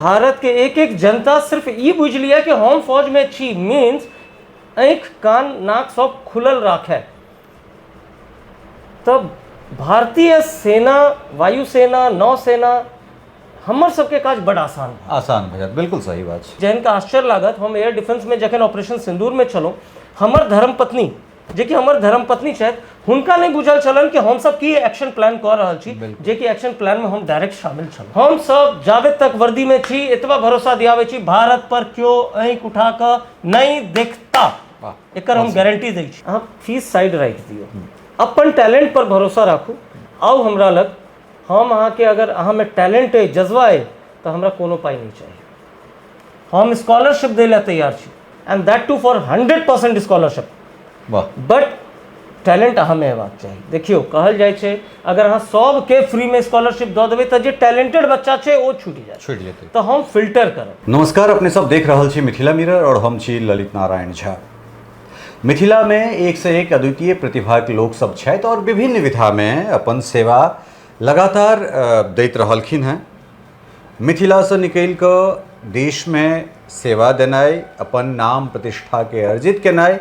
भारत के एक एक जनता सिर्फ ई बुझ लिया कि हम फौज में छी मीन्स आँख कान नाक सब खुलल राखे। तब भारतीय सेना, वायुसेना, नौसेना हमर सबके काज बड़ आसान भैया, बिल्कुल सही बात है। जहन का आश्चर्य लागत, हम एयर डिफेंस में जखन ऑपरेशन सिंदूर में चलो, हमर धर्मपत्नी जे कि हमर धर्मपत्नी छथि, हुनका नहीं बुझल चलन कि हम सब की एक्शन प्लान कर रहल छी, जे कि एक्शन प्लान में हम डायरेक्ट शामिल छलहुँ। हम सब जावे तक वर्दी में छी, इतना भरोसा दियावे छी, भारत पर क्यों आँख उठा कर नहीं देखता, एकर हम गारंटी दै छी। अहाँ फीस साइड राखि दियौ, अपन टैलेंट पर भरोसा राखू, आउ हमरा लग। हम अहाँ के अगर अहाँ में टैलेंट है, जज्बा है, तो हमरा कोनो पाई नहीं चाहिए। हम स्कॉलरशिप दे ला तैयार छी, and that too for 100% scholarship. But talent अहाँ में हेबाक चाहिए। देखियो कहल जाय छै, अगर अहाँ सब के फ्री में स्कॉलरशिप दऽ देबै तऽ जे टैलेंटेड बच्चा छै ओ छूटि जेतै। तो हम फिल्टर करब। नमस्कार, अपने सब देख रहल छी मिथिला मिरर और हम छी ललित नारायण झा। मिथिला में एक से एक अद्वितीय प्रतिभा के लोग सब छथि और विभिन्न विधा में अपन सेवा लगातार दैत रहलखिन हैं। मिथिला से निकल कऽ देश में सेवा देनाइ, अपन नाम प्रतिष्ठा के अर्जित केनाइ,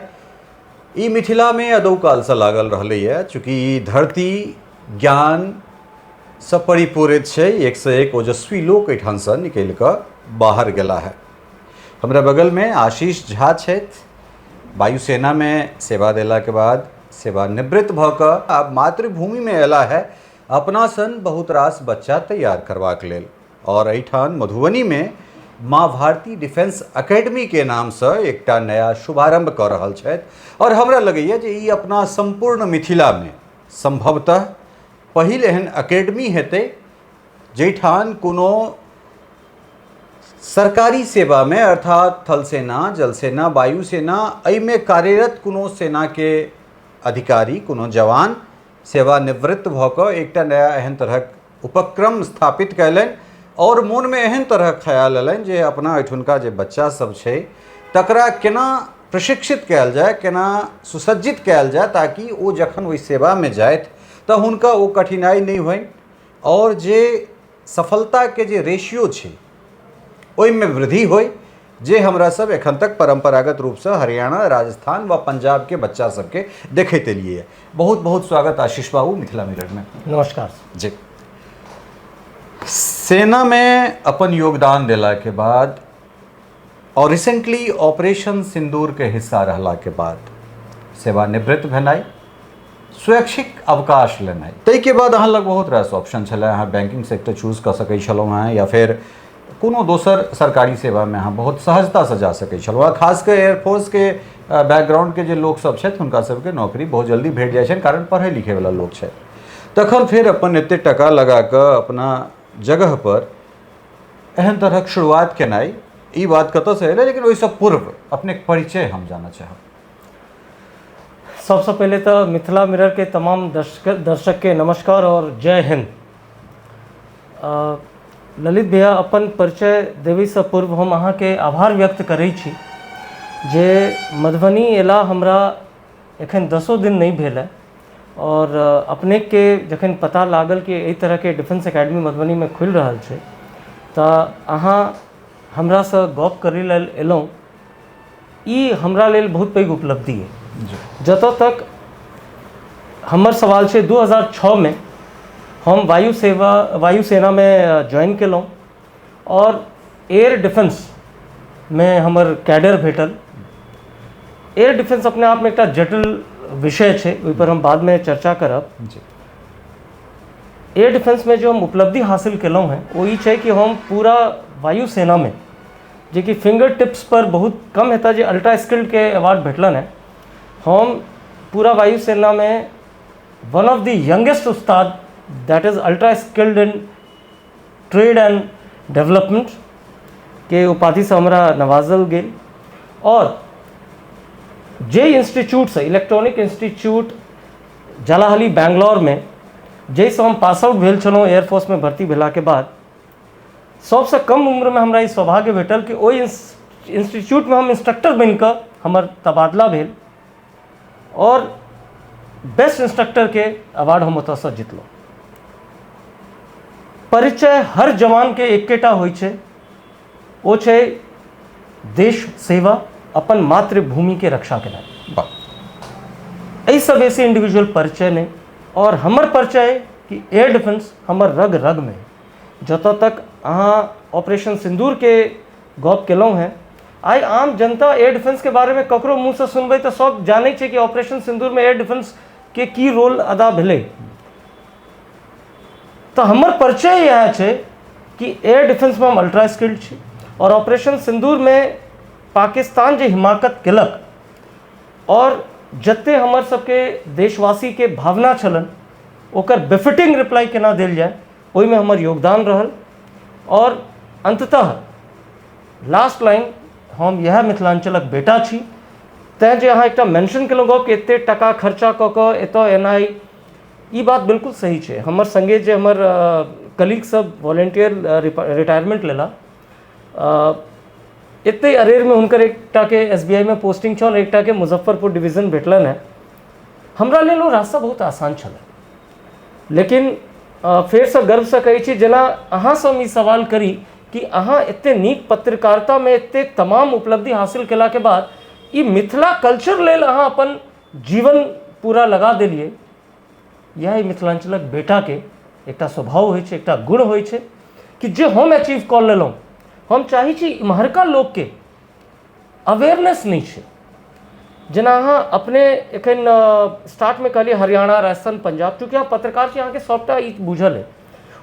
ई मिथिला में अदौ काल से लागल रहलै है। चूँकि ई धरती ज्ञान से परिपूरित है, एक से एक ओजस्वी लोक एठान से निकल कऽ बाहर गेला है। हमरा बगल में आशीष झा छथि, वायुसेना में सेवा देला के बाद सेवानिवृत्त भऽ कऽ आब मातृभूमि में अयला है अपना सन बहुत रास बच्चा तैयार करबाक लेल। और एठान मधुबनी में माँ भारती डिफेंस एकेडमी के नाम से एकटा नया शुभारंभ कर रहल छथि। और हमरा लगैए जे ई अपना संपूर्ण मिथिला में संभवतः पहिल एहन एकेडमी हेतै जैठान कोनो सरकारी सेवा में अर्थात थल सेना, जल सेना, वायुसेना एहिमे कार्यरत कोनो सेना के अधिकारी, कोनो जवान सेवानिवृत्त भऽ कऽ एकटा नया एहन तरहक उपक्रम स्थापित कयलनि और मोन में एहन तरह ख्याल अयलनि जे अपना एहिठुनका जे बच्चा सब छै तकरा केना प्रशिक्षित कयल जाय, केना सुसज्जित कयल जाय, ताकि ओ जखन ओहि सेवा में जाइत तऽ हुनका ओ कठिनाई नहीं होइन और जे सफलता के जे रेशियो छै ओहिमे वृद्धि होय, जे हमरा सब एखन तक परंपरागत रूप से हरियाणा, राजस्थान व पंजाब के बच्चा सबके देखैत एलियै। बहुत बहुत स्वागत आशीष बाबू मिथिला मिरर में। नमस्कार जी। सेना में अपन योगदान देला के बाद और रिसेंटली ऑपरेशन सिंदूर के हिस्सा रहला के बाद सेवानिवृत्त भेनाइ, स्वैच्छिक अवकाश लेनाइ, ताहि के बाद अहाँ लग बहुत रास ऑप्शन छलै। अहाँ बैंकिंग सेक्टर चूज कर सकै छलहुँ हैं, या फिर कोनो दोसर सरकारी सेवा में अहाँ बहुत सहजता से जा सकै छलहुँ। खासकर एयरफोर्स के बैकग्राउंड के जे लोग सब छथि हुनका सबके नौकरी बहुत जल्दी भेट जाइ छनि, कारण पढ़े लिखे वाला लोग छथि। तखन फिर अपन एते टका लगा कऽ अपना जगह पर एहन तरह शुरुआत केनाइ, ई बात कतऽ से एलै? लेकिन ओहिसँ पूर्व अपने परिचय हम जानना चाहब। सबसे पहले तो मिथिला मिरर के तमाम दर्शक के नमस्कार और जय हिंद। ललित भैया, अपन परिचय देवे से पूर्व हम अहाँ के आभार व्यक्त करै छी जे मधुबनी एला हमरा एखन 10 दिन नहीं भेल है, और अपने के जखन पता लागल कि एहि तरह के डिफेंस एकेडमी मधुबनी में खुल रहा है तऽ अहाँ हमरा से गप करै लेल एलहुँ, ई हमरा लेल बहुत पैघ उपलब्धि है। जतऽ तक हमर सवाल छै, 2006 में हम वायुसेना में ज्वाइन केलहुँ और एयर डिफेंस में हमर कैडर भेटल। एयर डिफेंस अपने आप में एक जटिल विषय है, ओहि पर हम बाद में चर्चा करब। एयर डिफेंस में जो हम उपलब्धि हासिल केलहुँ हैं वो ई छै कि हम पूरा वायुसेना में, जे कि फिंगर टिप्स पर बहुत कम हेता जे अल्ट्रा स्किल्ड के अवार्ड भेटलन है, हम पूरा वायुसेना में one of the youngest Ustad that is ultra skilled in trade and development के उपाधि से हमरा नवाजल गेल। और जे इंस्टीट्यूट से, इलेक्ट्रॉनिक इंस्टीट्यूट जलाहली बैंगलोर में, जैसे हम पास आउट भेल छलहुँ एयरफोर्स में भर्ती भेला के बाद, सबसे कम उम्र में हमरा ई सौभाग्य भेटल कि ओहि इंस्टीट्यूट में हम इंस्ट्रक्टर बनकर हमर तबादला भेल और बेस्ट इंस्ट्रक्टर के अवार्ड हम ओतऽ से जितलहुँ। परिचय हर जवान के एकेटा होइ छै वो छे देश सेवा, अपन मातृभूमि के रक्षा के लिए। वाह। यही सब ऐसे इंडिविजुअल परिचय ने, और हमर परिचय है कि एयर डिफेंस हमर रग रग में है। जतों तक अहाँ ऑपरेशन सिंदूर के गप केलौं हैं, आई आम जनता एयर डिफेंस के बारे में ककरो मुँह से सुनबै तो सब जानै छै कि ऑपरेशन सिंदूर में एयर डिफेंस के की रोल अदा भेलै। तो हमर परिचय यह है कि एयर डिफेंस में हम अल्ट्रा स्किल्ड छी, और ऑपरेशन सिंदूर में पाकिस्तान जे हिमाकत केलक और जते हमर सबके देशवासी के भावना छलन ओकर बेफिटिंग रिप्लाई केना देल जाए, ओहि में हमर योगदान रहल। और अंततः लास्ट लाइन, हम यह मिथिलांचलक बेटा छी, तैं जे अहाँ एकटा मेंशन केलहुँ गप कि एते टका खर्चा कऽ कऽ एतऽ एनाइ, ई बात बिल्कुल सही छै। हमर संगे जे हमर कलीग सब वॉलंटियर रिटायरमेंट लेला, एते अरेर में हुनकर एकटा के SBI में पोस्टिंग छल, एकटा के मुजफ्फरपुर डिवीजन भेटलन है। हमरा लेल ओ रास्ता बहुत आसान छल, लेकिन फेर से गर्व से कहै छी, जेना अहाँ से हम ई सवाल करी कि अहाँ एते नीक पत्रकारिता में एते तमाम उपलब्धि हासिल केला के बाद ई मिथिला कल्चर लेल अहाँ अपन जीवन पूरा लगा देलिए, यह मिथिलांचलक बेटा के एकटा स्वभाव होइ छै, एकटा गुण होइ छै कि जे हम अचीव कऽ लेलहुँ। हम चाही छी इम्हरका लोग के अवेयरनेस नहीं छै। जेना अहाँ अपने एखन स्टार्ट में कहलिए हरियाणा, राजस्थान, पंजाब, चूँकि अहाँ पत्रकार छी, अहाँके सबटा ई बुझल है।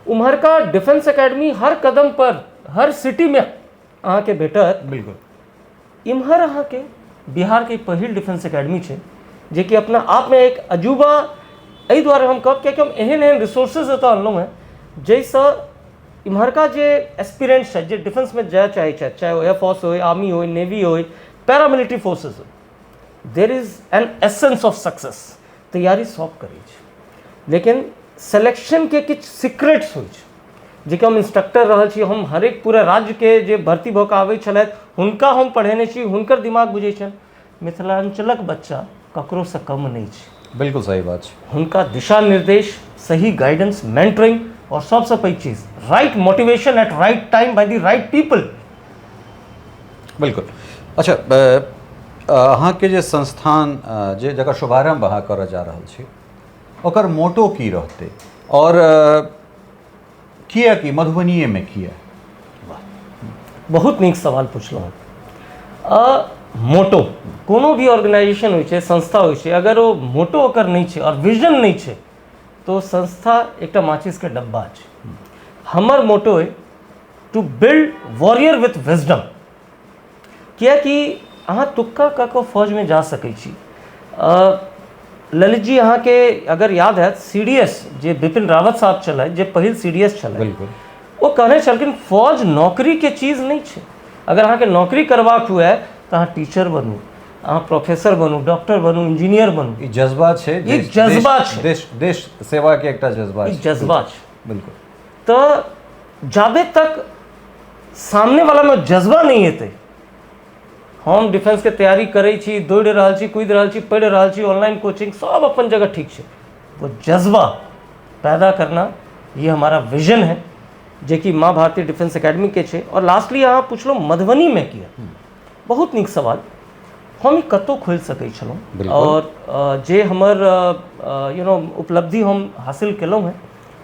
उम्हरका डिफेंस एकेडमी हर कदम पर, हर सिटी में अहाँके भेटत। बिल्कुल। इम्हर अहाँके बिहार के पहिल डिफेंस एकेडमी छै, जे कि अपना आप में एक अजूबा। एहि दुआरे हम कहब कियाकि हम एहन एहन रिसोर्सेज एतऽ अनलहुँ हैं, जाहिसँ इम्हरका जे एस्पिरेंट्स है, जे डिफेंस में जाय चाहे छथि, चाहे वो एयरफोर्स हो, आर्मी हो, नेवी हो, पैरामिलिट्री फोर्सेज हो, there is an essence of success. तैयारी सब करै छै, लेकिन सिलेक्शन के किछु सीक्रेट्स होइ छै, जेकि हम इंस्ट्रक्टर रहल छी। हम हरेक पूरा राज्य के जे भर्ती भऽ कऽ आबै छलथि, हुनका हम पढ़ेने छी, हुनकर दिमाग बुझै छनि। मिथिलांचलक बच्चा ककरो से कम नहीं छै। बिल्कुल सही बात छै। हुनका दिशा निर्देश, सही गाइडेंस, मेंटरिंग, और सबसे पैघ चीज right motivation at right time by the right people. बिल्कुल। अच्छा, अहाँके जे संस्थान जे जकर शुभारंभ अहाँ करऽ जा रहल छी, ओकर मोटो की रहतै, और किया कि मधुबनीये में किया? बहुत नीक सवाल पुछलहुँ। मोटो कोनो भी ऑर्गेनाइजेशन होइ छै, संस्था होइ छै, अगर वो मोटो ओकर नहीं छै और विजन नहीं छै, तो संस्था एकटा माचिस के डब्बा छै। हमर मोटो है to build warrior with wisdom. कियाकि अहाँ तुक्का कऽ कऽ फौज में जा सकै छी। ललित जी, अहाँ के अगर याद है CDS जे बिपिन रावत साहब छलै, जे पहिल CDS छलै, बिल्कुल, वो कहने छलखिन फौज नौकरी के चीज नहीं छै। अगर अहाँ के नौकरी करबाक हुए तो अहाँ टीचर बनू, अहाँ प्रोफेसर बनू, डॉक्टर बनू, इंजीनियर बनू। ई जज्बा छै, ई जज्बा छै, देश सेवा के एकटा जज्बा ई जज्बा छै। बिल्कुल। तो जाबे तक सामने वाला में जज्बा नहीं हेतै, हम डिफेंस के तैयारी करै छी, दौड़ रहल छी, कूद रहल छी, पढ़ रहल छी, ऑनलाइन कोचिंग सब अपन जगह ठीक छै, वो जज्बा पैदा करना ये हमारा विजन है, जे कि माँ भारती डिफेंस एकेडमी के छे। और लास्टली अहाँ पुछलो मधुबनी में किया, बहुत नीक सवाल। हम ई कतौ खोल सकै छलहुँ, और जे हमर उपलब्धि हम हासिल केलहुँ हैं,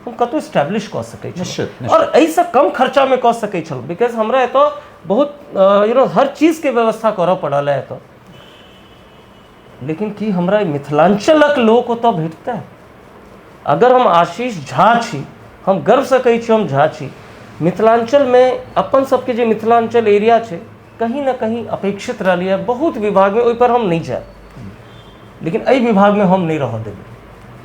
हम कतौ स्टैब्लिश कऽ सकै छलहुँ, और एहिसँ कम खर्चा में कऽ सकै छलहुँ। बिकॉज हमरा एतऽ बहुत हर चीज के व्यवस्था करऽ पड़ल है एतऽ, लेकिन कि हमरा मिथिलांचलक लोक ओतऽ भेटतै? अगर हम आशीष झा छी, हम गर्व से कहै छी हम झा छी, मिथिलांचल में अपन सबके जे मिथिलांचल एरिया छै, कहीं ना कहीं अपेक्षित रहलिए बहुत विभाग में, ओहि पर हम नहीं जाए, लेकिन एहि विभाग में हम नहीं रह देबै।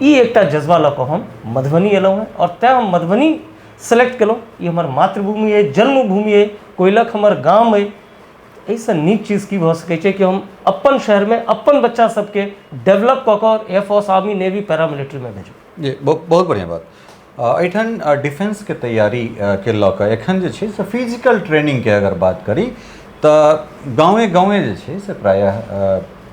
ई एकटा जज्बा लऽ कऽ हम मधुबनी एलहुँ हैं, और तैं हम मधुबनी सेलेक्ट केलहुँ। ई हमर मातृभूमि है, जन्मभूमि है, कोयलक हमर गाम है। एहिसँ नीक चीज की भऽ सकै छै कि हम अपन शहर में अपन बच्चा सबके डेवलप कऽ कऽ एयरफोर्स, आर्मी, नेवी, पैरामिलिट्री में भेजू। जी, बहुत बढ़िया बात। एठन डिफेंस के तैयारी के लऽ कऽ एखन जे छै से फिजिकल ट्रेनिंग के अगर बात करी तऽ गाँवे गाँवे जे छै से प्रायः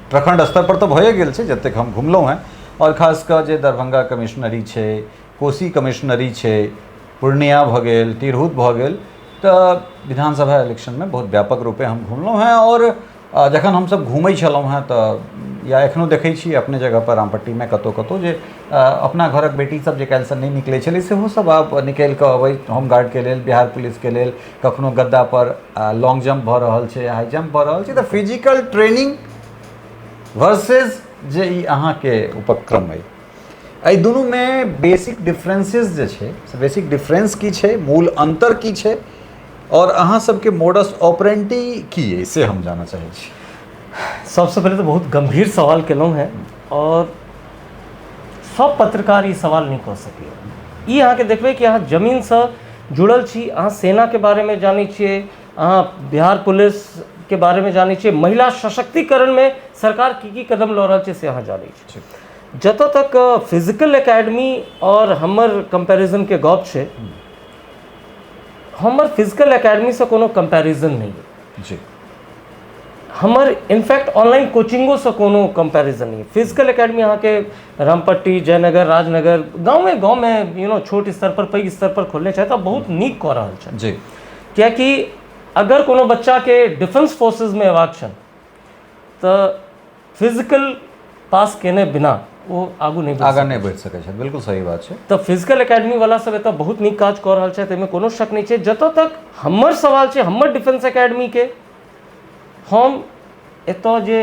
प्रखंड स्तर पर तऽ भए गेल छै, जतेक हम घुमलहुँ हैं, और खास कऽ जे दरभंगा कमिश्नरी छै, कोसी कमिश्नरी छै, पूर्णिया भऽ गेल, तिरहुत भऽ गेल, तो विधानसभा इलेक्शन में बहुत व्यापक रूपे हम घुमलहुँ हैं और जखन हमसब घूमै छलहुँ हैं तऽ या एखनो देखै छी अपने जगह पर रामपट्टी में कतौ कतौ जे अपना घरक बेटी सब जे काल्हि से नहीं निकलै छलै सेहो सब आब निकलि कऽ अबै होमगार्ड के लेल, बिहार पुलिस के लेल, कखनो गद्दा पर लॉन्ग जंप भऽ रहल छै, हाई जंप भऽ रहल छै। तऽ फिजिकल ट्रेनिंग वर्सेस जे ई अहाँके उपक्रम अइ, एहि दुनू में बेसिक डिफरेंसेस जे छै से बेसिक डिफरेंस की छै, मूल अंतर की छै और अहाँ सबके मोडस ऑपरेंडी की है से हम जानना चाहै छी। सबसे पहले तो बहुत गंभीर सवाल केलहुँ हैं और सब पत्रकार ई सवाल नहीं कह सकिए। ई अहाँके देखबै कि अहाँ जमीन से जुड़ल छी, अहाँ सेना के बारे में जानै छियै, अहाँ बिहार पुलिस के बारे में जानै छियै, महिला सशक्तिकरण में सरकार की कदम लऽ रहल छै से अहाँ जानै छियै। जतऽ तक फिजिकल एकेडमी और हमर कंपैरिजन के गप छै, हमर फिजिकल एकेडमी से कोनो कंपैरिजन नहीं है जी। हमर इनफैक्ट ऑनलाइन कोचिंगों से कोनो कंपैरिजन नहीं है। फिजिकल एकेडमी अहाँ के रामपट्टी, जयनगर, राजनगर, गाँव में छोट स्तर पर, पैघ स्तर पर खोलने चाहे तो बहुत नीक कऽ रहल छै जी। कियाकि अगर कोनो बच्चा के डिफेंस फोर्सेस में एबाक छन तऽ फिजिकल पास केने बिना वो आगू नहीं बढ़ि सकै छै। बिल्कुल सही बात छै। तो फिजिकल एकेडमी वाला सब एतऽ बहुत नीक काज कऽ रहल छै, ताहिमे कोनो शक नहीं छै। जतऽ तक हमर सवाल छै हमर डिफेंस एकेडमी के, हम एतऽ जे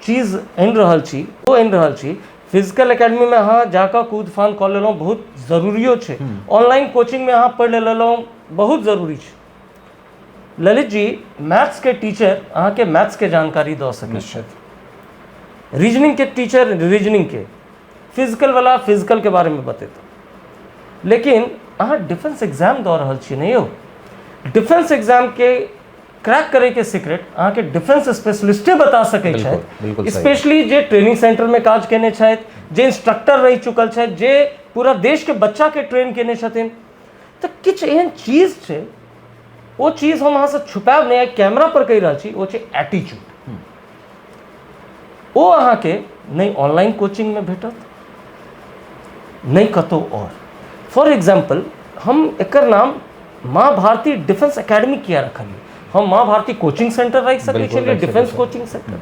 चीज आनि रहल छी वो आनि रहल छी। फिजिकल एकेडमी में अहाँ जाकऽ कूद फान कऽ लेलहुँ, बहुत जरूरियो छै। ऑनलाइन कोचिंग में अहाँ पढ़ि लेलहुँ, बहुत जरूरी छै। ललित जी मैथ्स के टीचर अहाँ के मैथ्स के जानकारी दऽ सकै छथि, रीजनिंग के टीचर रीजनिंग के, फिजिकल वाला फिजिकल के बारे में बतेता। लेकिन अहाँ डिफेंस एग्जाम दऽ रहल छी ने यौ, डिफेंस एग्जाम के क्रैक करे के सीक्रेट अहाँ के डिफेंस स्पेशलिस्टे बता सकै छथि, स्पेशली जे ट्रेनिंग सेंटर में काज केने छथि, जे इंस्ट्रक्टर रहि चुकल छथि, जे पूरा देश के बच्चा के ट्रेन केने छथिन। तऽ किछु एहन चीज छै, वो चीज हम अहाँ से छुपायब नहीं, कैमरा पर कहि रहल छी, वो छै एटीट्यूड। वो अहाँ के नहीं ऑनलाइन कोचिंग में भेटत, नहीं कतौ और। फॉर एग्जाम्पल हम एकर नाम माँ भारती डिफेंस एकेडमी किया रखलिए, हम माँ भारती कोचिंग सेंटर राखि सकै छलिए, डिफेंस कोचिंग सेंटर।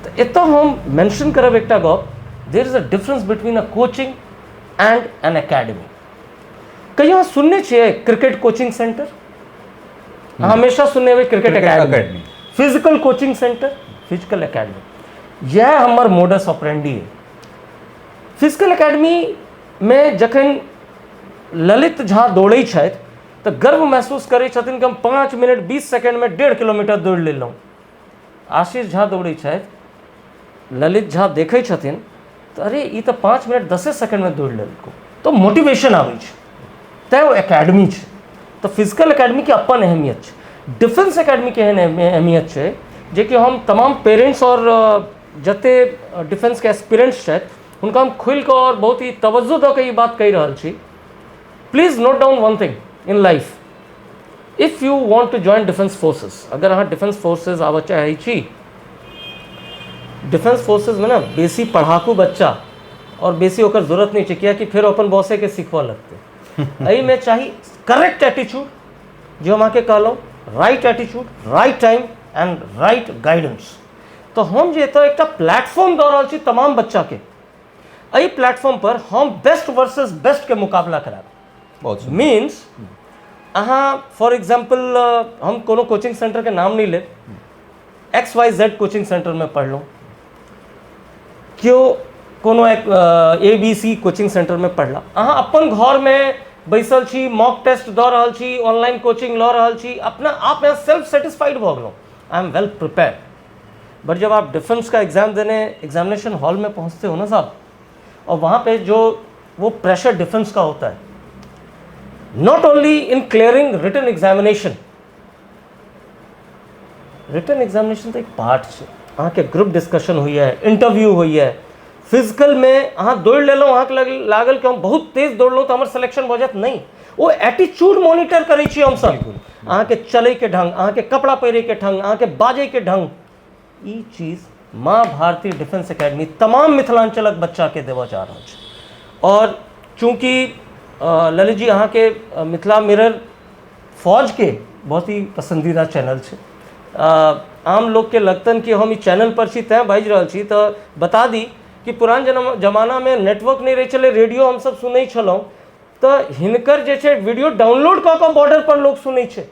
तऽ एतऽ हम मेंशन करब एकटा गप, there is a difference between a coaching and an academy. कहियो अहाँ सुनने छियै क्रिकेट कोचिंग सेंटर? हमेशा सुनने हुए cricket academy, physical coaching centre, physical academy. यह हमर मोडस ऑपरेंडी है। फिजिकल एकेडमी में जखन ललित झा दौड़ै छथि तऽ गर्व महसूस करै छथिन कि हम 5 मिनट 20 सेकंड में 1.5 किलोमीटर दौड़ लेलहुँ। आशीष झा दौड़ै छथि, ललित झा देखै छथिन तऽ अरे ई तऽ 5 मिनट 10 सेकंड में दौड़ लेलको, तो मोटिवेशन आबै छै, तैँ वो एकेडमी छै। तो फिजिकल एकेडमी के अपन अहमियत छै। डिफेंस एकेडमी के एहन अहमियत छै जे कि हम तमाम पेरेंट्स और जते डिफेंस के एस्पिरेंट्स छथि हुनका हम खुलि कऽ और बहुत ही तवज्जो दऽ कऽ ई बात कहि रहल छी। Please note down one thing in life, if you want to join defence forces, अगर अहाँ डिफेंस फोर्सेस आबऽ चाहै छी, डिफेंस फोर्सेस में ना बेसी पढ़ाकू बच्चा और बेसी ओकर जरूरत नहीं छै, कियाकि फिर अपन बॉसे के सिखबऽ लगतै। एहि में चाही करेक्ट एटीट्यूड, जो हम अहाँके कहलहुँ, right attitude, right time and right guidance. तो हम जे एतऽ एकटा प्लेटफॉर्म दऽ रहल छी तमाम बच्चा के, एहि प्लेटफॉर्म पर हम बेस्ट वर्सेस बेस्ट के मुकाबला करायब। मीन्स अहाँ फॉर एग्जाम्पल हम कोनो कोचिंग सेंटर के नाम नहीं लेब, XYZ कोचिंग सेंटर में पढ़लहुँ, केओ कोनो ABC कोचिंग सेंटर में पढ़ला, अहाँ अपन घर में बैसल छी, मॉक टेस्ट दऽ रहल छी, ऑनलाइन कोचिंग लऽ रहल छी, अपना आप में सेल्फ सेटिस्फाइड भऽ गेलहुँ, I am well prepared. But जब आप डिफेंस का एग्जाम देने एग्जामिनेशन हॉल में पहुंचते हो ना साहब, और वहाँ पे जो वो प्रेशर डिफेंस का होता है, not only in clearing written examination, written examination तो एक पार्ट है, अहाँ के ग्रुप डिस्कशन हुई है, इंटरव्यू हुई है, फिजिकल में अहाँ दौड़ लेलहुँ, अहाँके लागल कि हम बहुत तेज दौड़लहुँ तऽ हमर सिलेक्शन भऽ जायत, नहीं, वो एटीट्यूड मॉनिटर करै छी हम सब, अहाँके चलै के ढंग, अहाँके कपड़ा पहिरे के ढंग, अहाँके बाजै के ढंग, ई चीज माँ भारती डिफेंस एकेडमी तमाम मिथिलांचलक बच्चा के देवऽ जा रहल छै। और चूँकि ललित जी अहाँ के मिथिला मिरर फौज के बहुत ही पसंदीदा चैनल छे। आम लोग के लगतन कि हम ई चैनल पर छी तैं बाजि रहल छी, तो बता दी कि पुरान जमाना में नेटवर्क नहीं रहे छले, रेडियो हम सब सुनै छलहुँ, तो हिनकर जे छे वीडियो डाउनलोड कऽ कऽ बॉर्डर पर लोग सुनै छे।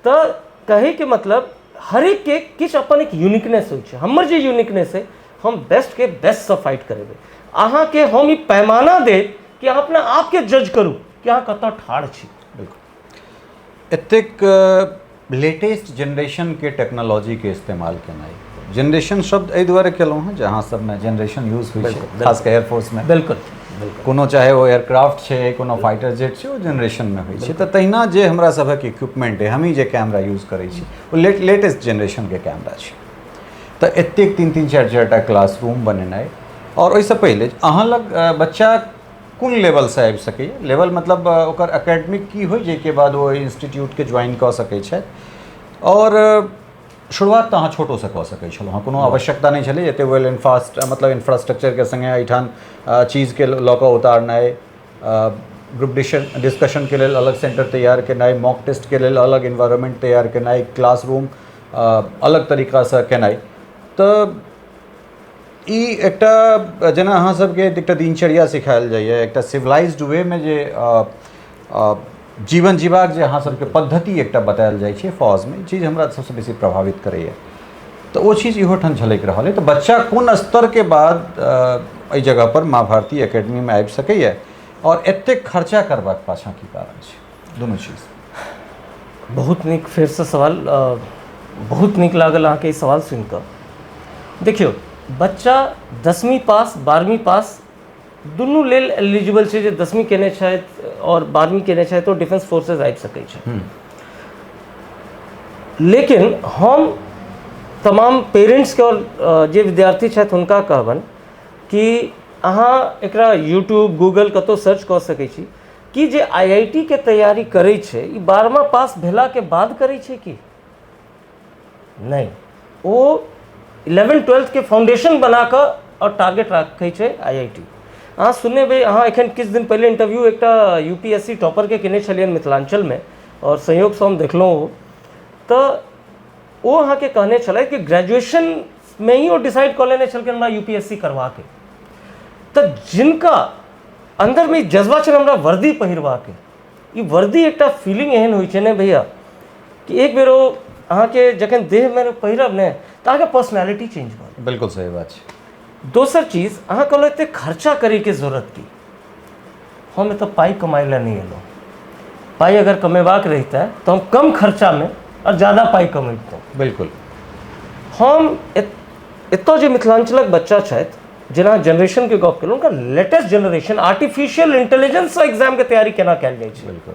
तो कहे के मतलब हरेक के किछु अपन एक यूनिकनेस होइ छे। हमर जे यूनिकनेस है, हम बेस्ट के बेस्ट से फाइट करेबे। अहाँ के हम ई पैमाना दे कि अहाँ अपना आप के जज करू कि अहाँ कतऽ ठाढ़ छी। बिल्कुल एतेक लेटेस्ट जनरेशन के टेक्नोलॉजी के इस्तेमाल केनाइ, जनरेशन शब्द एहि दुआरे केलहुँ हैं जहाँ सबमे जनरेशन यूज होइ छै, खास कऽ एयरफोर्स में। बिल्कुल कोनो चाहे वो एयरक्राफ्ट छै, कोनो फाइटर जेट छै, वो जनरेशन में होइ छै। तऽ तहिना जे हमरा सभक इक्विपमेंट है, हमही जे कैमरा यूज करै छी, वो लेटेस्ट जनरेशन के कैमरा छै। तऽ एतेक 3-3 4-4 टा क्लासरूम बनेनाइ, और ओहिसँ पहिले अहाँ लग बच्चा कोन लेवल से आबि सकैए? लेवल मतलब ओकर एकेडमिक की होइ जाहिके बाद वो इंस्टीट्यूट के ज्वाइन कऽ सकै छथि, और शुरुआत तऽ अहाँ छोटोसँ कऽ सकै छलहुँ हँ, कोनो आवश्यकता नहीं छलै एते वेल एंड फास्ट, मतलब इंफ्रास्ट्रक्चर के संगे एहिठाम चीज़ के लऽ कऽ उतारनाइ, ग्रुप डिस्कशन के लेल अलग सेंटर तैयार केनाइ, मॉक टेस्ट के लेल अलग एनवायरनमेंट तैयार केनाइ, क्लासरूम अलग तरीका से केनाइ। तऽ ई एकटा जेना अहाँ सबके एकटा दिनचर्या सिखायल जाइए, एकटा सिविलाइज्ड वे में जे जीवन जीबाक जे अहाँ सबके पद्धति एकटा बतायल जाइ छै फौज में, चीज हमरा सबसे बेसी प्रभावित करैए। तो वो चीज़ इहो ठाम झलक रहल है। तो बच्चा कोन स्तर के बाद एहि जगह पर माँ भारती एकेडमी में आबि सकैए, और एतेक खर्चा करबाक पाछाँ की कारण छै? दुनू चीज। बहुत नीक फेर से सवाल, बहुत नीक लागल अहाँके ई सवाल सुनि कऽ। देखियौ, बच्चा 10वीं पास 12वीं पास दुनू लेल एलिजिबल छै। जे 10वीं केने छथि और 12वीं केने छथि तो डिफेंस फोर्सेज आबि सकै छै। लेकिन हम तमाम पेरेंट्स के और जे विद्यार्थी छथि हुनका कहबनि कि अहाँ एकरा यूट्यूब गूगल कतौ सर्च कऽ सकै छी कि जे IIT के तैयारी करै छै ई 12वां पास भेला के बाद करै छै कि नहीं, ओ 11-12 के फाउंडेशन बना कऽ और टारगेट रखै छै IIT। अहाँ सुनबै, अहाँ एखन किछु दिन पहले इंटरव्यू एकटा UPSC टॉपर के केने छलियनि मिथिलांचल में, और संयोग से हम देखलहुँ, तऽ ओ अहाँके कहने छलै कि ग्रेजुएशन में ही वो डिसाइड कऽ लेने छलखिन हमरा UPSC करबाके। तऽ जिनका अंदर में जज्बा छल हमरा वर्दी पहिरबाके, ई वर्दी एकटा फीलिंग एहन होइ छै ने भैया कि एक बेर ओ अहाँके जखन देह में पहिरब ने तऽ अहाँके पर्सनैलिटी चेंज भऽ जायत। बिल्कुल सही बात छै। दोसर चीज, अहाँ कहलहुँ एते खर्चा करैके जरूरत की? हम एतऽ पाई कमाइ लए नहीं एलहुँ। पाई अगर कमेबाक रहितै तो हम कम खर्चा में और ज़्यादा पाई कमैतहुँ। बिल्कुल। हम एतऽ जे मिथिलांचलक बच्चा छथि, जेना जनरेशन के गप केलहुँ, उनका लेटेस्ट जनरेशन आर्टिफिशियल इंटेलिजेंस से एग्जाम के तैयारी केना कयल जाइ छै। बिल्कुल।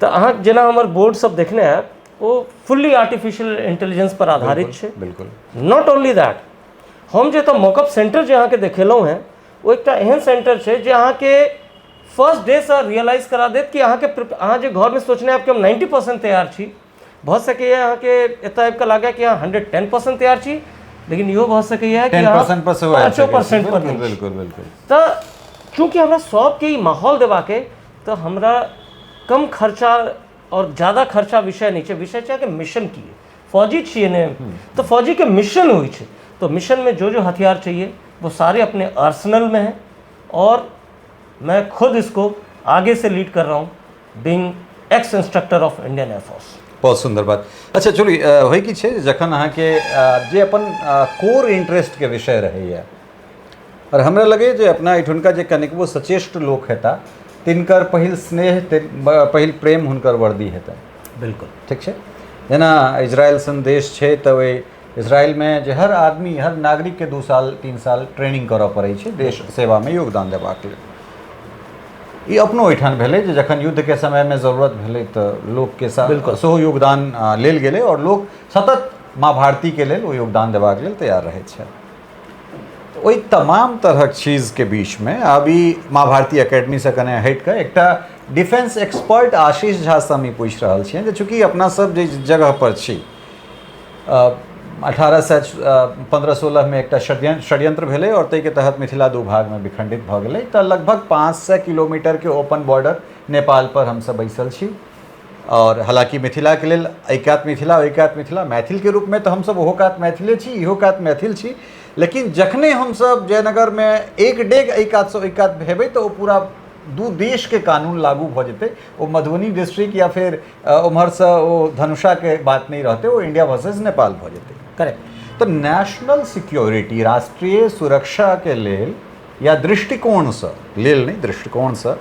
तऽ अहाँ जेना हमर बोर्ड सब देखने आयब, वो फुल्ली आर्टिफिशियल इंटेलिजेंस पर आधारित छै। बिल्कुल। नॉट ओनली दैट, हम जे तऽ मॉकअप सेंटर जे अहाँके देखेलहुँ हैं, वो एकटा एहन सेंटर छै जे अहाँके फर्स्ट डे से रियलाइज करा देत कि अहाँ जे घर में सोचने आब कि हम 90% तैयार छी, भऽ सकैए अहाँके एतऽ आबि कऽ लागै कि अहाँ 110% तैयार छी, लेकिन इहो भऽ सकैए कि अहाँ 5% पर नहीं। बिल्कुल बिल्कुल। तऽ चूँकि हमरा सबके ई माहौल देबाके, तऽ हमरा कम खर्चा और ज़्यादा खर्चा विषय नहीं छै। विषय छै कि मिशन की है। फौजी छिए ने, तो फौजी के मिशन होइ छै। तो मिशन में जो जो हथियार चाहिए वो सारे अपने आर्सनल में हैं, और मैं खुद इसको आगे से लीड कर रहा हूँ, being x instructor of Indian air force. बहुत सुंदर बात। अच्छा चलू, होइ की छै जखन अहाँके जे अपन कोर इंटरेस्ट के विषय रहैए, और हमरा लगे जे अपना एहिठुनका जे कनिकबो सचेष्ट लोक हेता, तिनकर पहिल स्नेह, पहिल प्रेम हुनकर वर्दी हेतै। बिल्कुल ठीक छै। जेना इजराइल सन देश छै, तऽ ओहि इजराइल में जे हर आदमी, हर नागरिक के 2 साल 3 साल ट्रेनिंग करऽ पड़ै छै देश सेवा में योगदान देबाक लेल। ई अपनो ओहिठाम भेलै जे जखन युद्ध के समय में जरूरत भेलै तऽ लोक के साथ सेहो योगदान लेल गेलै, और लोक सतत माँ भारती के लेल ओ योगदान देबाक लेल तैयार रहै छै। ओहि तमाम तरहक चीज़ के बीच में अभी माँ भारती एकेडमी से कने हटि कऽ एकटा डिफेंस एक्सपर्ट आशीष झा से हम ई पूछि रहल छियनि जे चूँकि अपना सब जे जगह पर छी, 1815-16 में एकटा षड्यंत्र भेलै, और ताहि के तहत मिथिला 2 भाग में विखंडित भऽ गेलै। तऽ लगभग 500 किलोमीटर के ओपन बॉर्डर नेपाल पर हमसब बैसल छी, और हालांकि मिथिला के लेल एकात मिथिला एकात मिथिला मैथिल के रूप में तो हम सब ओहो कात मैथिले छी इहो कात मैथिल छी, लेकिन जखने हम सब जयनगर में एक डेग एकात सौ एकात हेबै तो पूरा दू देश के कानून लागू भ जेतै। वो मधुबनी डिस्ट्रिक्ट या फिर उम्हर से वो धनुषा के बात नहीं रहते, वो इंडिया वर्सेस नेपाल भ जेतै। करेक्ट। तो नेशनल सिक्योरिटी राष्ट्रीय सुरक्षा के लेल या दृष्टिकोण से लेल नहीं दृष्टिकोण से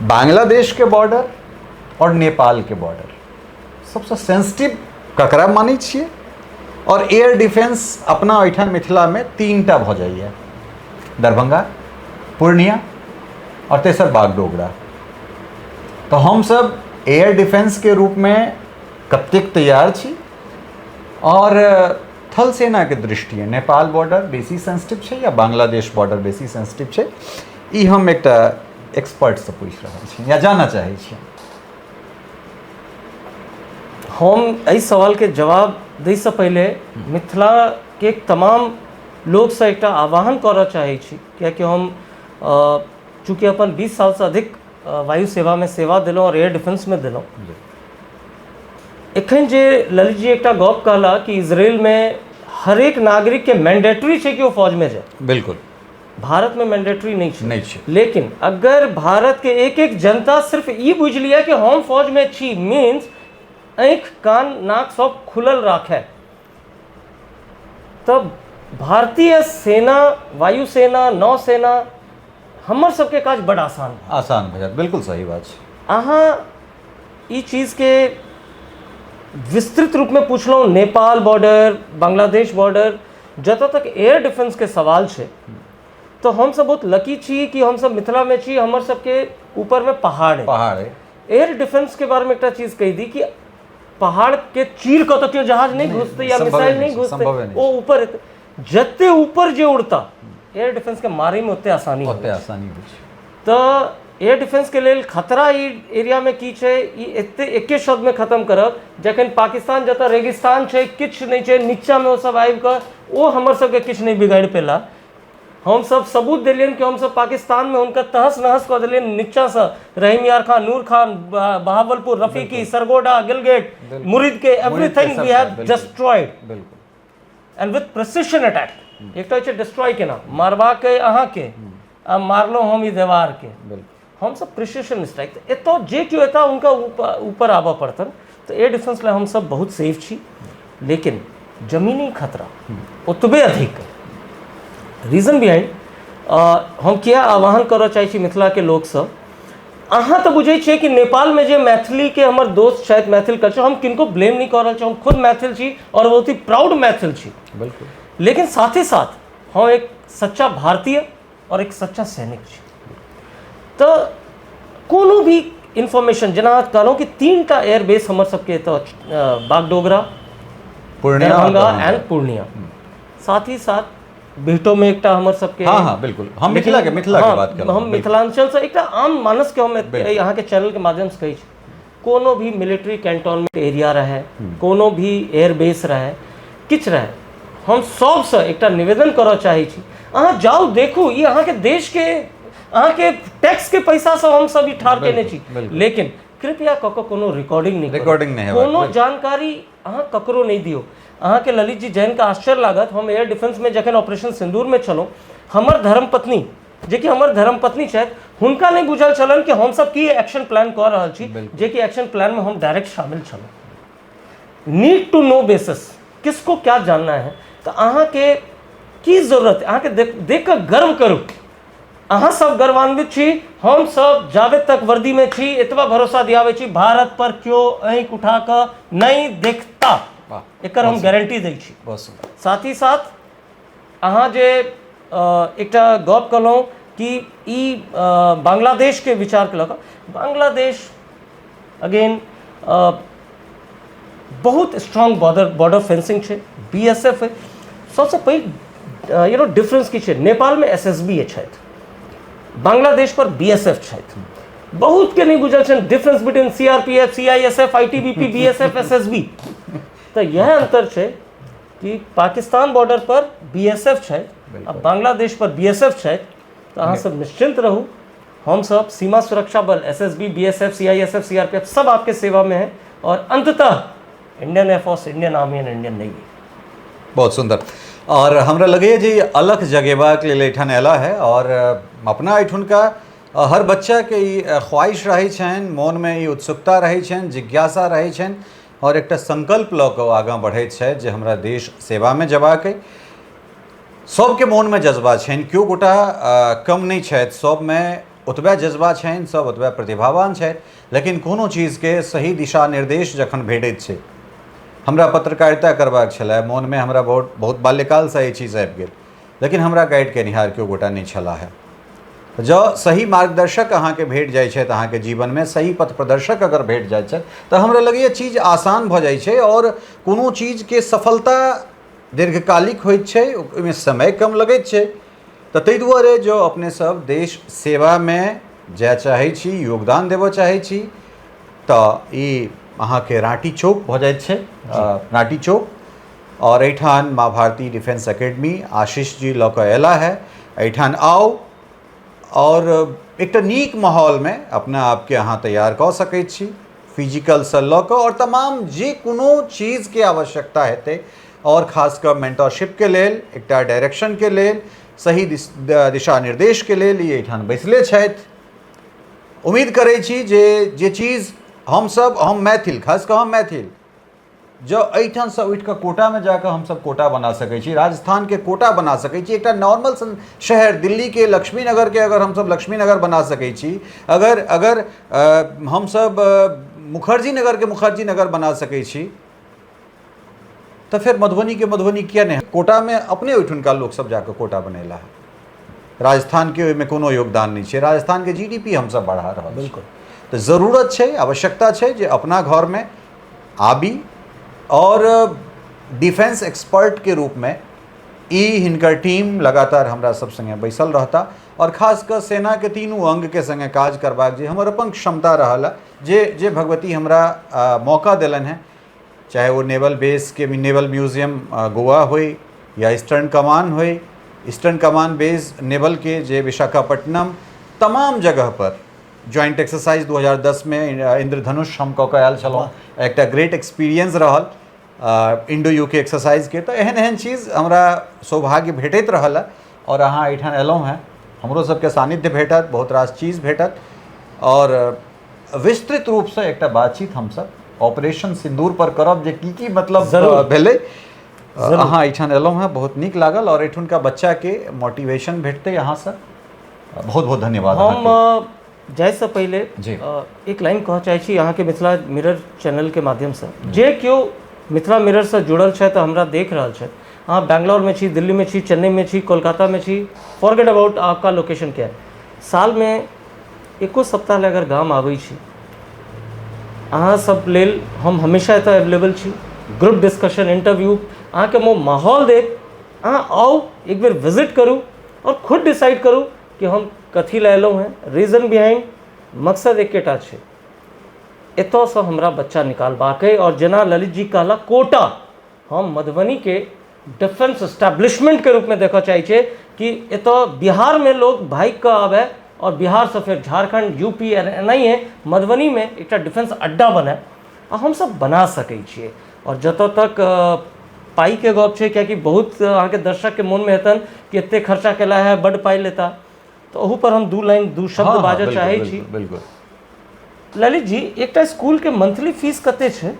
बांग्लादेश के बॉर्डर और नेपाल के बॉर्डर सबसे सेंसिटिव ककरा मानी छिए, और एयर डिफेंस अपना एठान मिथिला में 3टा भ जाइए, दरभंगा, पूर्णिया और तेसर बागडोगरा। तो हम सब एयर डिफेंस के रूप में कतेक तैयार छी, और थल सेना के दृष्टि नेपाल बॉर्डर बेसी सेंसिटिव छै या बांग्लादेश बॉर्डर बेसी सेंसिटिव छै, ई हम एकटा एक्सपर्ट से पूछ रहल छी या जानना चाहे छी। हम इस सवाल के जवाब दै से पहले मिथिला के तमाम लोग से एक आह्वान करऽ चाहे छी, कियाकि हम चूँकि अपन 20 साल से अधिक वायु सेवा में सेवा दिलौं और एयर डिफेंस में दिलौं। एखन जे ललित जी एक गप कहला कि इजराइल में हर एक नागरिक के मैंडेटरी है कि वो फौज में जाए। बिल्कुल, भारत में मैंडेटरी नहीं है। नहीं छै। लेकिन अगर भारत के एक एक जनता सिर्फ ये बुझ लिया कि हम फौज में छी मीन्स आँख कान नाक सब खुलल राखे, तब भारतीय सेना, वायुसेना, नौसेना हमर सबके काज बड़ आसान भ जायत। बिल्कुल सही बात छै। अहाँ ई चीज़ के विस्तृत रूप में पूछलहुँ, नेपाल बॉर्डर, बांग्लादेश बॉर्डर, जतऽ तक एयर डिफेंस के सवाल छै, तो हम सब बहुत लकी छी कि हम सब मिथिला में छी, हमर सबके ऊपर में पहाड़ है। एयर डिफेंस के बारे में एक चीज़ कही दी कि पहाड़ के चीर कतौ केओ जहाज नहीं घुसते या मिसाइल नहीं घुसते, वो ऊपर जते ऊपर जे उड़ता एयर डिफेंस के मारे में उतने आसानी तो एयर डिफेंस के लेल खतरा ई एरिया में की छै, ई एते एके शब्द में खत्म करब जखन पाकिस्तान जतऽ रेगिस्तान छै, किछ नहीं छै, नीचा में वो सब आबि कऽ वो हमर सबके किछ नहीं बिगाड़ पेला। हम सब सबूत दिलियन कि हम सब पाकिस्तान में उनका तहस नहस कर दिलियन नीचा से, रहीम यार खान, नूर खान, बहावलपुर, रफीकी, सरगोडा, गिलगिट, मुरीद के everything we have destroyed and with precision attack. एक तो छै डिस्ट्रॉय केना, मारवा के अहाँ के आ मारलो हम ई देवार के, हम सब प्रिसिशन स्ट्राइक एतो जे क्यों एता उनका ऊपर आबऽ पड़तन। तो एयर डिफेंस ले हम सब बहुत सेफ छी, लेकिन जमीनी खतरा ओतबे अधिक है। रीजन बिहाइंड हम क्या आह्वान करऽ चाहे छी मिथिला के लोग सब, अहाँ तो बुझे छिए कि नेपाल में जे मैथिली के हमर दोस्त शायद मैथिल कल्चर, हम किनको ब्लेम नहीं कर रहल छी, हम खुद मैथिल छी और बहुत ही प्राउड मैथिल छी। बिल्कुल। लेकिन साथ ही साथ हम एक सच्चा भारतीय और एक सच्चा सैनिक छी। तो कोनो भी इन्फॉर्मेशन जेना कहलहुँ कि 3टा एयरबेस हमर सबके तो बागडोगरा, दरभंगा एंड पूर्णिया, साथ ही साथ बिहटो में एक हमर सबके। हाँ बिल्कुल, हम मिथिला के बात कर, हम मिथिलांचल से एक आम मानस के हम यहाँ के चैनल के माध्यम से कही, कोनो भी मिलिट्री कैंटोनमेंट एरिया रहे, कोनो भी एयरबेस रहे, किछ रहे, हम सब से एक निवेदन करऽ चाहे छी, अहाँ जाओ देखू, ये अहाँ के देश के, अहाँ के टैक्स के पैसा से हम सब ठार केने छी, लेकिन कृपया कऽ कोनो रिकॉर्डिंग नहीं, कोनो जानकारी अहाँ ककरो नहीं दियो। अहाँ के ललित जी जैन का आश्चर्य लागत, हम एयर डिफेंस में जखन ऑपरेशन सिंदूर में छलहुँ, हमर धर्मपत्नी जे कि हमर धर्मपत्नी छथि, हुनका नहीं बुझल छलन कि हम सब की एक्शन प्लान कर रहल छी, जे कि एक्शन प्लान में हम डायरेक्ट शामिल छलहुँ। नीड टू नो बेसिस, किसको क्या जानना है, तो अहाँ के की जरूरत है, अहाँ के देख कर गर्व करू, अहाँ सब गर्वान्वित छी, हम सब जावे तक वर्दी में छी, इतना भरोसा दियावे छी, भारत पर क्यों आँख उठा कर नहीं देखता, एक हम गारंटी दै छी। साथ ही साथ अहाँ जे एक गप कहलहुँ कि ई बांग्लादेश के विचार के लऽ, बांग्लादेश अगेन बहुत स्ट्रॉन्ग बॉर्डर फेंसिंग है, BSF है। सबसे पहले डिफरेंस की है, नेपाल में SSB है, बांग्लादेश पर BSF है। बहुत के नहीं बुझल छन difference between CRPF, CISF, ITBP, BSF, SSB। तो यह अंतर है कि पाकिस्तान बॉर्डर पर BSF है, अब बांग्लादेश पर BSF है। तो अहाँ सब निश्चिंत रहू, हम सब सीमा सुरक्षा बल एसएसबी, बीएसएफ, सीआईएसएफ, सीआरपीएफ सब आपके सेवा में है और अंततः Indian air force, Indian army and Indian navy. बहुत सुंदर। और हमरा लगे जे अलग जगेबा के लिए एठन एला है और अपना एठुन का हर बच्चा के ई ख्वाहिश रही छन, मन में ई उत्सुकता रही छन, जिज्ञासा रही छन और एक संकल्प लऽ कऽ आगाँ बढ़ैत छै जे हमरा देश सेवा में जबाक अइ। सबके मन में जज्बा छनि, केओ गोटा कम नहीं छथि, सब में ओतबे जज्बा छनि, सब ओतबे प्रतिभावान छथि, लेकिन कोनो चीज़ के सही दिशा निर्देश जखन भेटैत छै। हमरा पत्रकारिता करबाक छलै, मन में हमरा बहुत बाल्यकाल से ये चीज़ आबि गेल, लेकिन हमरा गाइड केनिहार केओ गोटा नहीं छला है। जो सही मार्गदर्शक अहाँ के भेट जाय छै, अहाँ के जीवन में सही पथ प्रदर्शक अगर भेट जाय छै तो हमरा लगैए चीज आसान भ जाय छै और कोनो चीज के सफलता दीर्घकालिक होइत छै, ओहिमे समय कम लगैत छै। तो ताहि दुआरे जो अपने सब देश सेवा में जाय चाहै छी, योगदान देबऽ चाहै छी, तो ई अहाँ के राँटी चौक भ जाइत छै, राँटी चौक। और एठान माँ भारती डिफेंस एकेडमी आशीष जी लऽ कऽ एला है, एठान आओ और एक नीक माहौल में अपना आपके अहाँ तैयार कऽ सकैत छी, फिजिकल से लऽ कऽ और तमाम जे कोनो चीज़ के आवश्यकता हेतै और खास कर मेंटरशिप के लेल, एक डायरेक्शन के लेल, सही दिशा निर्देश के लेल ये एठान बैसले छथि। उम्मीद करै छी जे चीज़ हम मैथिल, खास कऽ हम मैथिल, जो एठान से उठ कऽ कोटा में जाकर हम सब कोटा बना सकै छी, राजस्थान के कोटा बना सकै छी, एक नॉर्मल शहर दिल्ली के लक्ष्मी नगर के अगर हम सब लक्ष्मी नगर बना सकै छी, अगर हम सब मुखर्जी नगर के मुखर्जी नगर बना सकै छी, तो फिर मधुबनी के मधुबनी किया नहीं? कोटा में अपने ओहिठुनका लोग सब जाकर कोटा बनेला है। राजस्थान के ओहिमे कोनो योगदान नहीं है, राजस्थान के जीडीपी हम सब बढ़ा रहा। बिल्कुल। तो जरूरत है, आवश्यकता है जे अपना घर में आबी और डिफेंस एक्सपर्ट के रूप में ई हिनकर टीम लगातार हमरा सब संगे बैसल रहता और खास कर सेना के तीनों अंग के संगे काज करबाक जे हमर अपन क्षमता रहला, जे भगवती हमरा मौका दिलन है, चाहे वो नेवल बेस के नेवल म्यूजियम गोवा होई या ईस्टर्न कमान होई, ईस्टर्न कमान बेस नेवल के जे विशाखापट्टनम, तमाम जगह पर जॉइंट एक्सरसाइज 2010 में इंद्रधनुष हम कऽ आयल छलहुँ, एक ग्रेट एक्सपीरियंस रहल इंडो यूके एक्सरसाइज के। तो एहन चीज़ हमरा सौभाग्य भेटैत रहल और अहाँ एठान एलहुँ हैं, हमरो सबके सानिध्य भेटत, बहुत रास चीज़ भेटत और विस्तृत रूप से एक बातचीत हम सब ऑपरेशन सिंदूर पर करब जे की मतलब भेलै। अहाँ एठान एलहुँ हैं, बहुत नीक लागल और एठुनका बच्चा के मोटिवेशन भेटतै अहाँ से। बहुत बहुत धन्यवाद। हम जाय से पहले एक लाइन कह चाहे छी अहाँ के मिथिला मिरर चैनल के माध्यम से, जे क्यों मिथिला मिरर से जुड़ल छै तो हमरा देख रहल छै, अहाँ बैंगलोर में छी, दिल्ली में छी, चेन्नई में छी, कोलकाता में छी, फॉरगेट अबाउट आपका लोकेशन क्या है, साल में एको सप्ताह ले अगर गाम आबै छी, अहाँ सब लेल हम हमेशा एतऽ अवेलेबल छी। ग्रुप डिस्कशन, इंटरव्यू, अहाँ के मो माहौल देख, अहाँ आओ एक बेर विजिट करूँ और खुद डिसाइड करूँ कि हम कथी ले एलहुँ हैं। रीजन बिहाइंड मकसद एकेटा छै, एतऽ से हमरा बच्चा निकालबाक अइ और जेना ललित जी कहला कोटा, हम मधुबनी के डिफेंस एस्टैब्लिशमेंट के रूप में देखऽ चाहै छै कि एतऽ बिहार में लोग भाग कऽ आबै और बिहार से फिर झारखंड, यूपी एनाहिए मधुबनी में एक डिफेंस अड्डा बने और हम सब बना सकै छियै। और जतऽ तक पाई के गप छै, कियाकि बहुत अहाँ के दर्शक के मन में हेतन कि एते खर्चा केला है, बड़ पाई लेता, तो ओहू पर हम दू शब्द बाजऽ चाहै छी। बिल्कुल। ललित जी, एकटा स्कूल के मंथली फीस कते छै?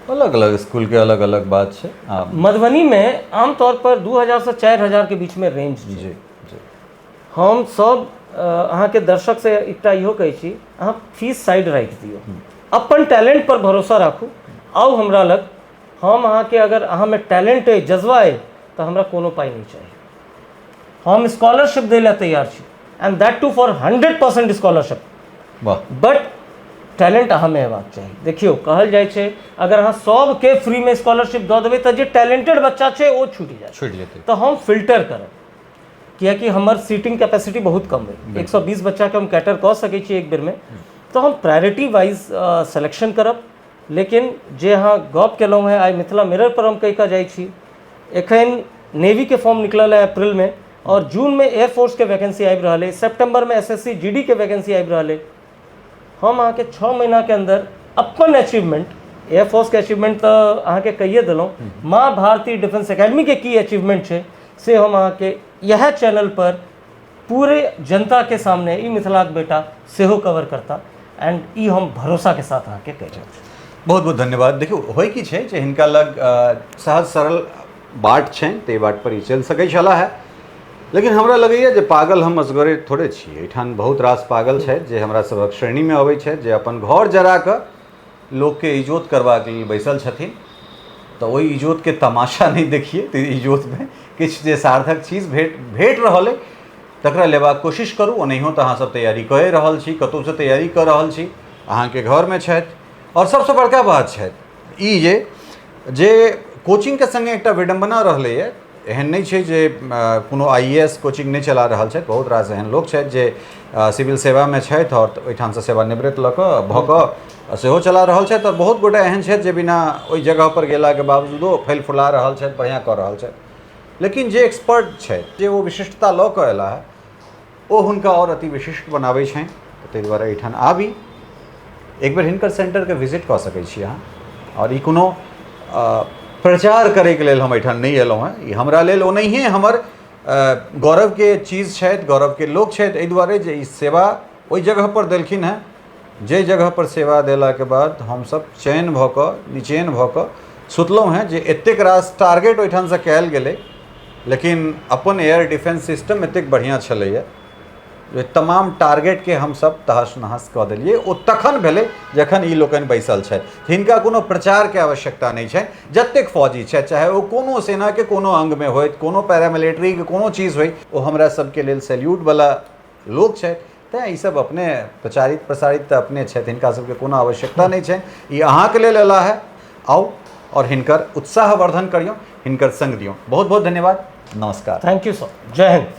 अलग अलग स्कूल के अलग अलग बात छै। मधुबनी में आमतौर पर 2000 से 4000 के बीच में रेंज छै। जी। हम सब अहाँ के दर्शक से एकटा इहो कहै छी, अहाँ फीस साइड राखि दियौ, अपन टैलेंट पर भरोसा राखू, आउ हमरा लग, हम अहाँ के अगर अहाँ में टैलेंट है, जज्बा है, तो हमरा कोनो पाई नहीं चाहिए, हम स्कॉलरशिप दै ला तैयार छी, and that too for 100% scholarship. But talent अहाँ में हेबाक चाहिए। देखियो कहल जाय छै, अगर अहाँ सबके फ्री में स्कॉलरशिप दऽ देबै तऽ जे टैलेंटेड बच्चा छै ओ छूट जेतै। तो हम फिल्टर करब, कियाकि हमर सीटिंग कैपेसिटी बहुत कम है, 120 बच्चा के हम कैटर कऽ सकै छी एक बेर में, तो हम प्रायोरिटी वाइज सिलेक्शन करब। लेकिन जे अहाँ गप केलहुँ है, आइ मिथिला मिरर पर हम कहि कऽ जाइ छी, एखन नेवी के फॉर्म निकलल है अप्रैल में, और जून में एयरफोर्स के वैकेंसी आबि रहा है, सितंबर में एसएससी जीडी के वैकेंसी आबि रहा है। हम अहाँ के 6 महीना के अंदर अपन अचीवमेंट, एयरफोर्स के अचीवमेंट तो अहाँ के कहिए दिलों, माँ भारती डिफेंस एकेडमी के की अचीवमेंट है से हम अहाँ के यह चैनल पर पूरे जनता के सामने ई मिथिलाक बेटा सेहो कवर करता एंड ई हम भरोसा के साथ अहाँ के कह रहे हैं। बहुत बहुत धन्यवाद। देखियो होय की छै जे हिनका लग सहज सरल बाट छै, ते बाट पर ही चल सकै छला है, लेकिन हमरा लगैए जे पागल हम असगरे थोड़े छी। एठान बहुत रास पागल छै जे हमरा सभक श्रेणी में अबै छै, जे अपन घर जरा कऽ लोक के इजोत करबाक लेल बैसल छथिन। तो ओहि इजोत के तमाशा नहीं देखिए, तो इजोत में किछु जे सार्थक चीज भेट रहल है तकरा लेबाक कोशिश करू। ओनाहियो तो अहाँ सब तैयारी कए रहल छी, कतौ से तैयारी कर रहल छी, अहाँ के घर में छथि। और सबसे बड़का बात छै ई जे कोचिंग के संगे एकटा विडंबना रहलै है। एहन नहीं छै जे कोनो आईएएस कोचिंग नहीं चला रहल छथि। बहुत रास एहन लोक छथि जे सिविल सेवा में छथि और ओहिठाम से सेवानिवृत्त लऽ कऽ भऽ कऽ सेहो चला रहल छथि। और बहुत गोटा एहन छथि जे बिना ओहि जगह पर गेला के बावजूदो फैल फुला रहल छथि, बढ़िया कऽ रहल छथि। लेकिन जे एक्सपर्ट छथि, जे वो विशिष्टता लऽ कऽ अयला है, ओ हुनका और अति विशिष्ट बनाबै छनि। ताहि दुआरे एहिठाम आबी एक बेर हिनकर सेंटर के विजिट कऽ सकै छी अहाँ। और ई कोनो प्रचार करे के लेल हम एठान नहीं एलहुँ हैं। ई हमरा लेल ओनाहिए हमर गौरव के चीज छथि, गौरव के लोक छथि। एहि दुआरे जे ई सेवा ओहि जगह पर देलखिन हैं, जे जगह पर सेवा देला के बाद हम सब चैन भऽ कऽ, निचैन भऽ कऽ सुतलहुँ हैं जे एतेक रास टारगेट ओहिठाम से कयल गेलै, लेकिन अपन एयर डिफेंस सिस्टम एतेक बढ़िया छलैए जे तमाम टारगेट के हम सब तहस नहस कऽ देलिए। ओ तखन भेलै जखन ई लोकनि बैसल छथि। हिनका कोनो प्रचार के आवश्यकता नहीं छै। जतेक फौजी छथि, चाहे ओ कोनो सेना के कोनो अंग में होइत, कोनो पैरामिलिट्री के कोनो चीज होइ, ओ हमरा सबके लेल सैल्यूट वाला लोक छथि। तेँ ई सब अपने प्रचारित प्रसारित तऽ अपने छथि, हिनका सबके कोनो आवश्यकता नहीं छै। ई अहाँके लेल अयला है, आउ और हिनकर उत्साहवर्धन करियौ, हिनकर संग दियौ। बहुत बहुत धन्यवाद, नमस्कार। थैंक यू सर, जय हिंद।